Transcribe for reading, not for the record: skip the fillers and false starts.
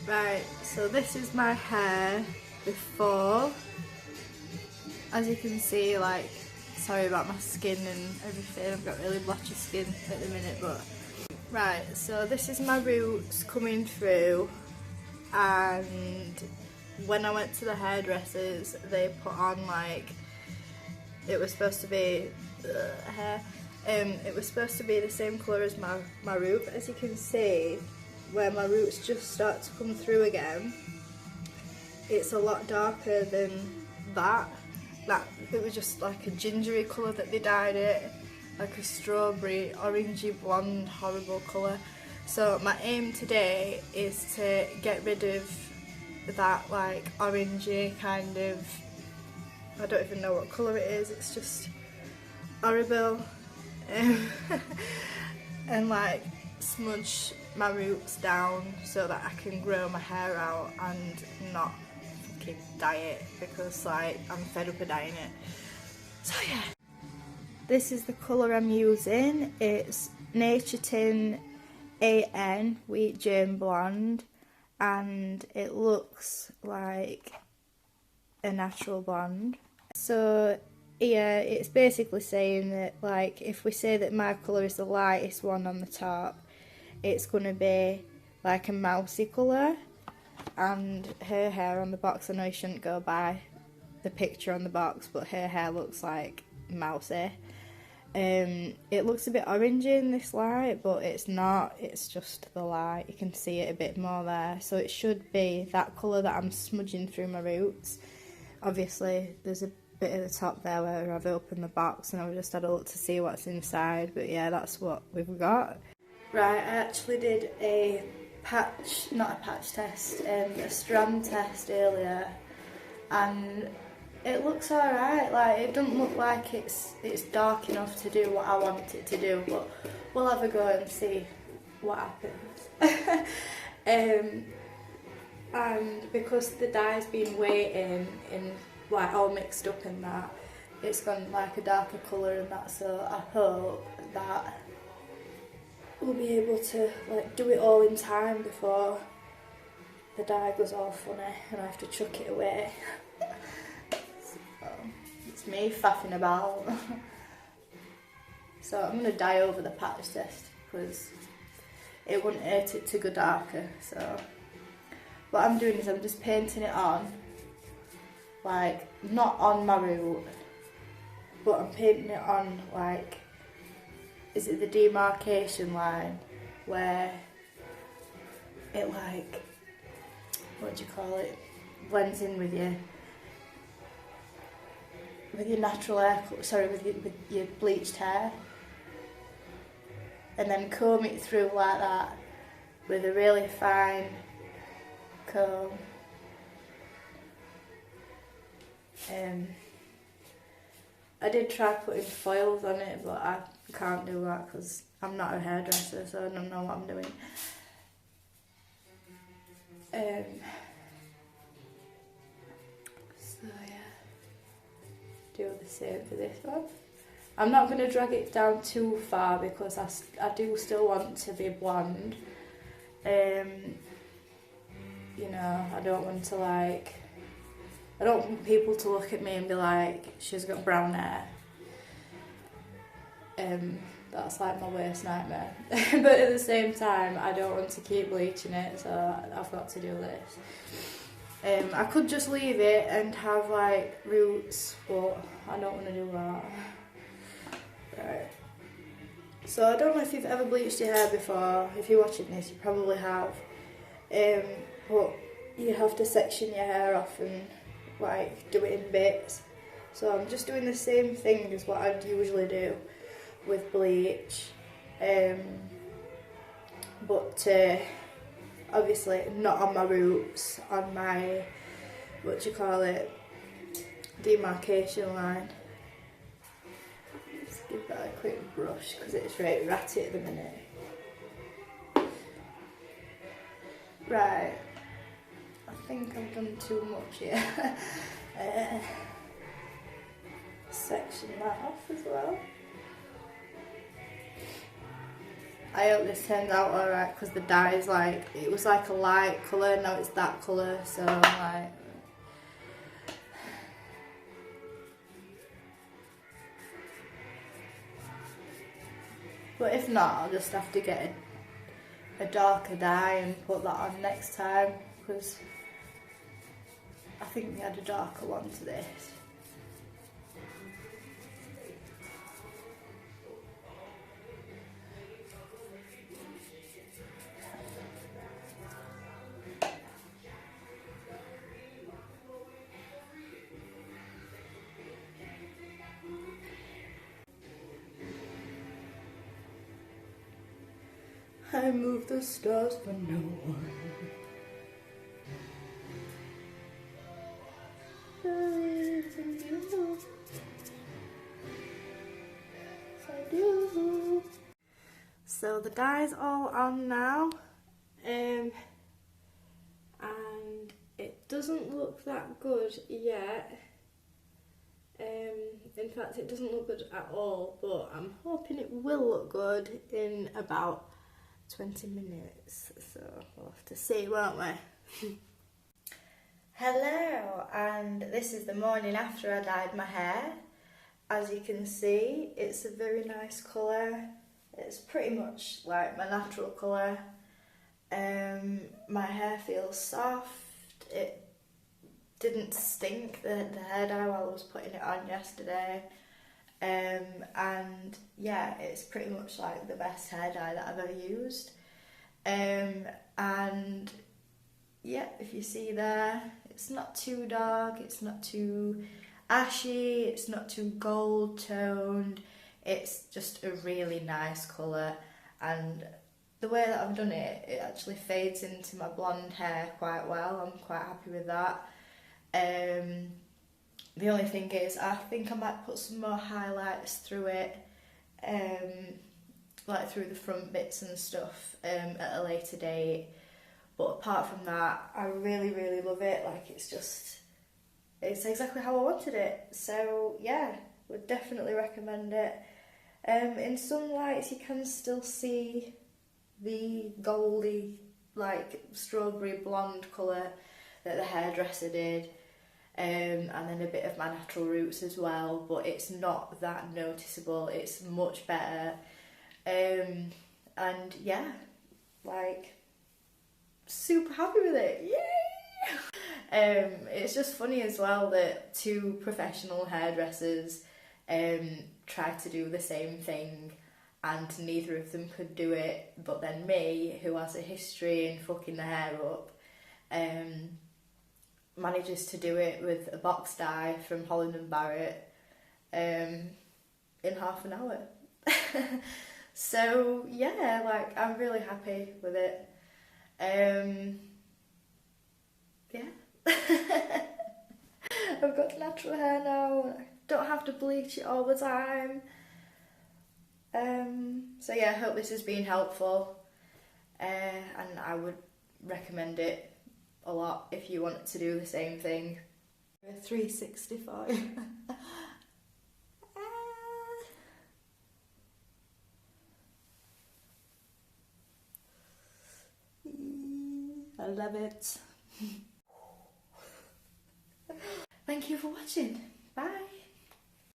Right, so this is my hair before. As you can see, like, sorry about my skin and everything, I've got really blotchy skin at the minute, but... Right, so this is my roots coming through, and when I went to the hairdressers, they put on, like, it was supposed to be hair. It was supposed to be the same colour as my root, but as you can see, where my roots just start to come through again, it's a lot darker than that. It was just like a gingery colour that they dyed it, like a strawberry, orangey blonde, horrible colour. So my aim today is to get rid of that like orangey kind of, I don't even know what colour it is, it's just horrible. And like smudge my roots down so that I can grow my hair out and not fucking dye it, because like I'm fed up of dyeing it. So yeah, this is the colour I'm using. It's Naturtint AN Wheat Germ Blonde, and it looks like a natural blonde. So yeah, it's basically saying that, like, if we say that my colour is the lightest one on the top, it's going to be like a mousy colour, and her hair on the box, I know you shouldn't go by the picture on the box, but her hair looks like mousy. It looks a bit orangey in this light, but it's not, it's just the light, you can see it a bit more there, so it should be that colour that I'm smudging through my roots. Obviously there's a bit at the top there where I've opened the box and I've just had a look to see what's inside, but yeah, that's what we've got. Right, I actually did a patch, not a patch test, a strand test earlier, and it looks alright. Like, it doesn't look like it's dark enough to do what I want it to do, but we'll have a go and see what happens. And because the dye's been waiting in, like, all mixed up in that, it's gone like a darker colour and that, so I hope that we'll be able to like do it all in time before the dye goes all funny and I have to chuck it away. So, it's me faffing about. So I'm going to dye over the patch test because it wouldn't hurt it to go darker. So what I'm doing is I'm just painting it on, like not on my root, but I'm painting it on, like, is it the demarcation line where it, like, what do you call it, blends in with your natural hair, sorry, with your bleached hair, and then comb it through like that with a really fine comb. I did try putting foils on it, but I can't do that because I'm not a hairdresser, so I don't know what I'm doing. So yeah, do the same for this one. I'm not going to drag it down too far because I do still want to be blonde. You know, I don't want to, like, I don't want people to look at me and be like, she's got brown hair. That's like my worst nightmare. But at the same time, I don't want to keep bleaching it, so I've got to do this. I could just leave it and have like roots, but I don't want to do that. Right. So I don't know if you've ever bleached your hair before. If you're watching this, you probably have. But you have to section your hair off and like do it in bits. So I'm just doing the same thing as what I'd usually do with bleach, but obviously not on my roots, on my, what do you call it, demarcation line. Let's give that a quick brush because it's right ratty at the minute. Right, I think I've done too much here. Section that off as well. I hope this turns out alright, because the dye is like, it was like a light colour, now it's that colour, so like... But if not, I'll just have to get a darker dye and put that on next time, because I think we had a darker one to this. I move the stars for no one. So the dye's all on now, and it doesn't look that good yet. In fact, it doesn't look good at all, but I'm hoping it will look good in about 20 minutes, so we'll have to see, won't we? Hello, and this is the morning after I dyed my hair. As you can see, it's a very nice colour. It's pretty much like my natural colour. My hair feels soft. It didn't stink, the hair dye, while I was putting it on yesterday. And yeah, it's pretty much like the best hair dye that I've ever used. And yeah, if you see there, it's not too dark, it's not too ashy, it's not too gold toned. It's just a really nice colour, and the way that I've done it, it actually fades into my blonde hair quite well. I'm quite happy with that. The only thing is, I think I might put some more highlights through it, like through the front bits and stuff, at a later date. But apart from that, I really, really love it. Like, it's exactly how I wanted it. So yeah, would definitely recommend it. In some lights you can still see the goldy, like strawberry blonde colour that the hairdresser did. And then a bit of my natural roots as well, but it's not that noticeable. It's much better. And yeah, like, super happy with it. Yay! It's just funny as well that two professional hairdressers tried to do the same thing, and neither of them could do it, but then me, who has a history in fucking the hair up, manages to do it with a box dye from Holland & Barrett in half an hour. So yeah, like, I'm really happy with it. Yeah. I've got natural hair now, I don't have to bleach it all the time. So yeah, I hope this has been helpful, and I would recommend it a lot if you want to do the same thing. 365. I love it. Thank you for watching. Bye.